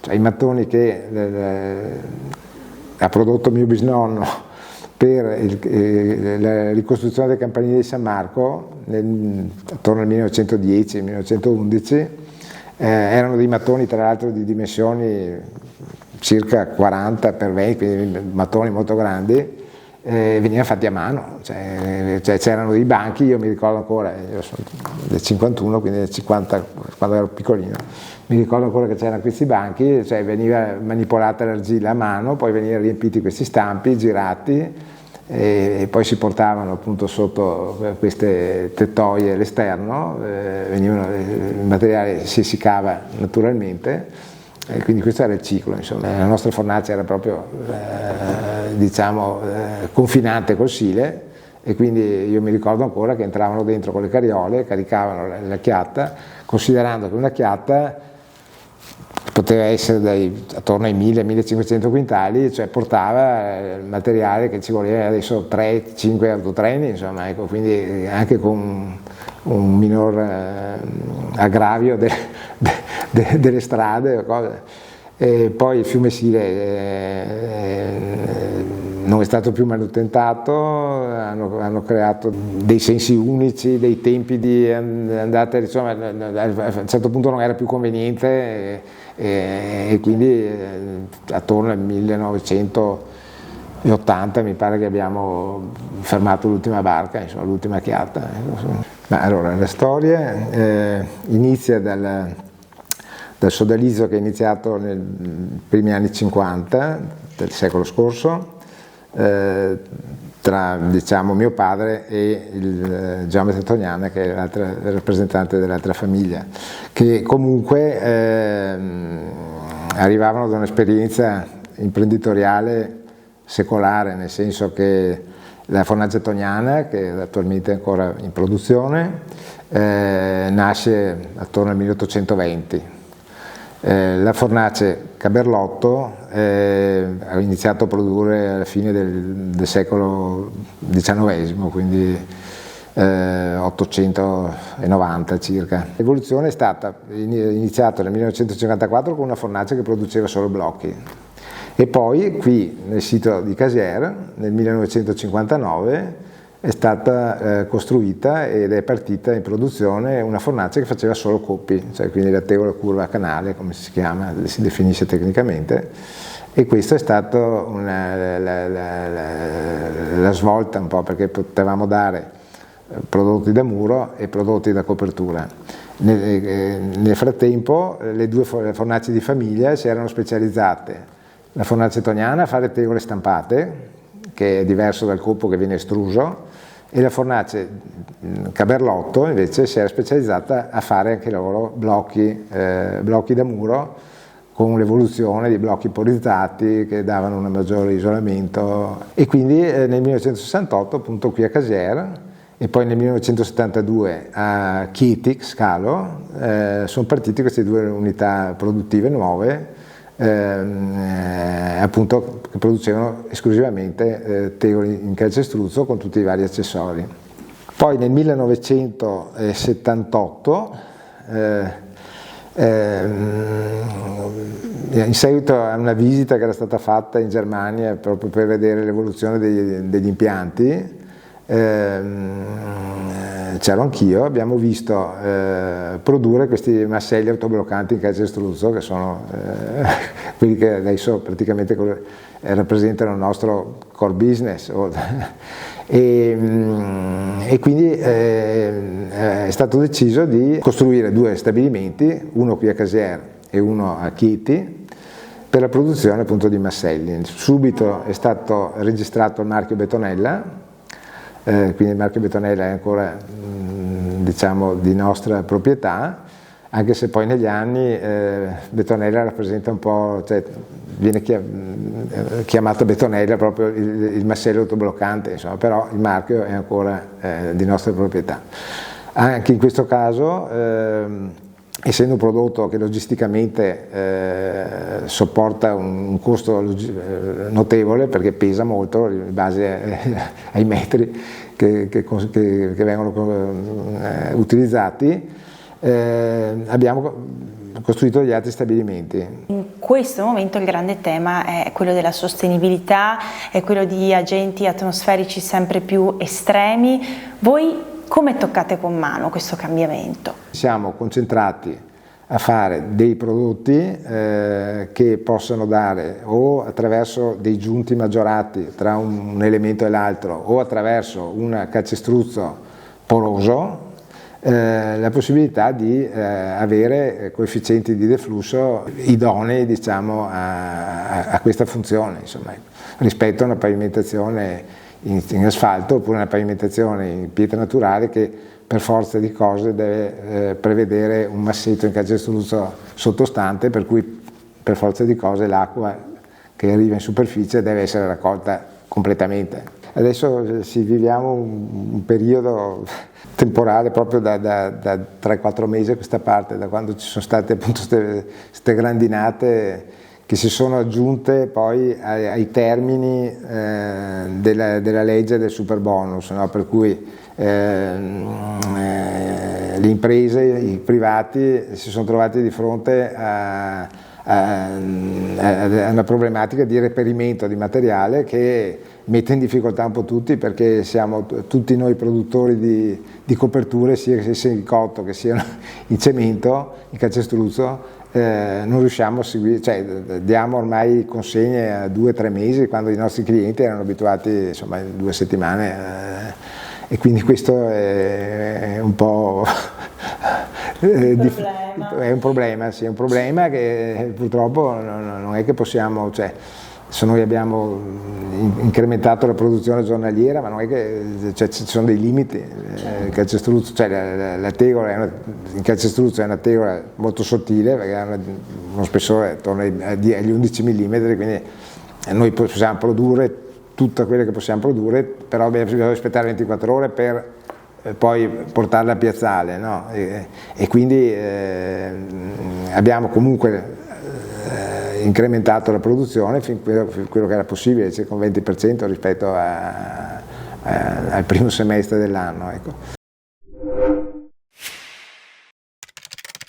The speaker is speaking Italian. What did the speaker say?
cioè i mattoni che ha prodotto mio bisnonno per la ricostruzione del campanile di San Marco attorno al 1910-1911 erano dei mattoni tra l'altro di dimensioni circa 40 per 20, quindi mattoni molto grandi, venivano fatti a mano, cioè c'erano dei banchi, io mi ricordo ancora, io sono del 51, quindi del 50, quando ero piccolino, mi ricordo ancora che c'erano questi banchi, cioè veniva manipolata l'argilla a mano, poi venivano riempiti questi stampi, girati, e poi si portavano appunto sotto queste tettoie all'esterno, il materiale si essiccava naturalmente. E quindi questo era il ciclo, insomma. La nostra fornace era proprio confinante col Sile, e quindi io mi ricordo ancora che entravano dentro con le carriole, caricavano la chiatta, considerando che una chiatta poteva essere attorno ai 1000-1500 quintali, cioè portava il materiale che ci voleva adesso 3-5 autotreni, insomma, ecco, quindi anche con un minor aggravio delle strade o cose. E poi il fiume Sile non è stato più manutentato, hanno creato dei sensi unici, dei tempi di andata, insomma, a un certo punto non era più conveniente, e quindi attorno al 1980 mi pare che abbiamo fermato l'ultima barca, insomma, l'ultima chiatta. Ma allora la storia inizia dal sodalizio che è iniziato nei primi anni 50 del secolo scorso, tra mio padre e il geometra Tognana, che è l'altra rappresentante dell'altra famiglia, che comunque arrivavano da un'esperienza imprenditoriale secolare, nel senso che la fornace Tognana, che è attualmente ancora in produzione, nasce attorno al 1820. La fornace Caberlotto ha iniziato a produrre alla fine del secolo XIX, quindi 890 circa. L'evoluzione è stata iniziata nel 1954 con una fornace che produceva solo blocchi, e poi qui nel sito di Casier nel 1959 è stata costruita ed è partita in produzione una fornace che faceva solo coppi, cioè quindi la tegola curva a canale, come si chiama, si definisce tecnicamente, e questo è stato la svolta un po', perché potevamo dare prodotti da muro e prodotti da copertura. Nel frattempo le due fornaci di famiglia si erano specializzate: la fornace Tognana a fare tegole stampate, che è diverso dal coppo che viene estruso, e la fornace Caberlotto invece si era specializzata a fare anche loro blocchi da muro, con l'evoluzione di blocchi polizzati che davano un maggiore isolamento. E quindi nel 1968 appunto qui a Casier, e poi nel 1972 a Chieti, Scalo, sono partite queste due unità produttive nuove, appunto, che producevano esclusivamente tegole in calcestruzzo con tutti i vari accessori. Poi nel 1978 in seguito a una visita che era stata fatta in Germania proprio per vedere l'evoluzione degli impianti, c'ero anch'io, abbiamo visto produrre questi masselli autobloccanti in calcestruzzo, che sono quelli che adesso praticamente rappresentano il nostro core business. E quindi è stato deciso di costruire due stabilimenti, uno qui a Casier e uno a Chieti, per la produzione appunto di masselli. Subito è stato registrato il marchio Betonella, quindi il marchio Betonella è ancora diciamo di nostra proprietà, anche se poi negli anni Betonella rappresenta un po', cioè viene chiamato Betonella proprio il massello autobloccante, insomma, però il marchio è ancora di nostra proprietà. Anche in questo caso, essendo un prodotto che logisticamente sopporta un costo notevole, perché pesa molto in base ai metri che vengono utilizzati, abbiamo costruito gli altri stabilimenti. In questo momento il grande tema è quello della sostenibilità, è quello di agenti atmosferici sempre più estremi. Voi come toccate con mano questo cambiamento? Siamo concentrati a fare dei prodotti che possano dare o attraverso dei giunti maggiorati tra un elemento e l'altro o attraverso un calcestruzzo poroso la possibilità di avere coefficienti di deflusso idonei, diciamo, a questa funzione, insomma, rispetto a una pavimentazione in asfalto oppure una pavimentazione in pietra naturale che per forza di cose deve prevedere un massetto in calcestruzzo sottostante, per cui per forza di cose l'acqua che arriva in superficie deve essere raccolta completamente. Adesso viviamo un periodo temporale proprio da 3-4 mesi a questa parte, da quando ci sono state appunto queste grandinate che si sono aggiunte poi ai termini della legge del superbonus, no? Per cui le imprese, i privati si sono trovati di fronte a una problematica di reperimento di materiale che mette in difficoltà un po' tutti, perché siamo tutti noi produttori di coperture, sia che sia in cotto che siano in cemento, in calcestruzzo. Non riusciamo a seguire, cioè diamo ormai consegne a 2-3 mesi quando i nostri clienti erano abituati, insomma, in 2 settimane, e quindi questo è un po' è un problema, sì, è un problema che purtroppo non è che possiamo, cioè, se noi abbiamo incrementato la produzione giornaliera, ma non è che, cioè, ci sono dei limiti. Il calcestruzzo, cioè la tegola il calcestruzzo è una tegola molto sottile, perché ha uno spessore attorno agli 11 mm, quindi noi possiamo produrre tutto quello che possiamo produrre, però bisogna aspettare 24 ore per poi portarla a piazzale, no? E quindi abbiamo comunque incrementato la produzione fin quello che era possibile, circa un 20% rispetto al primo semestre dell'anno, ecco.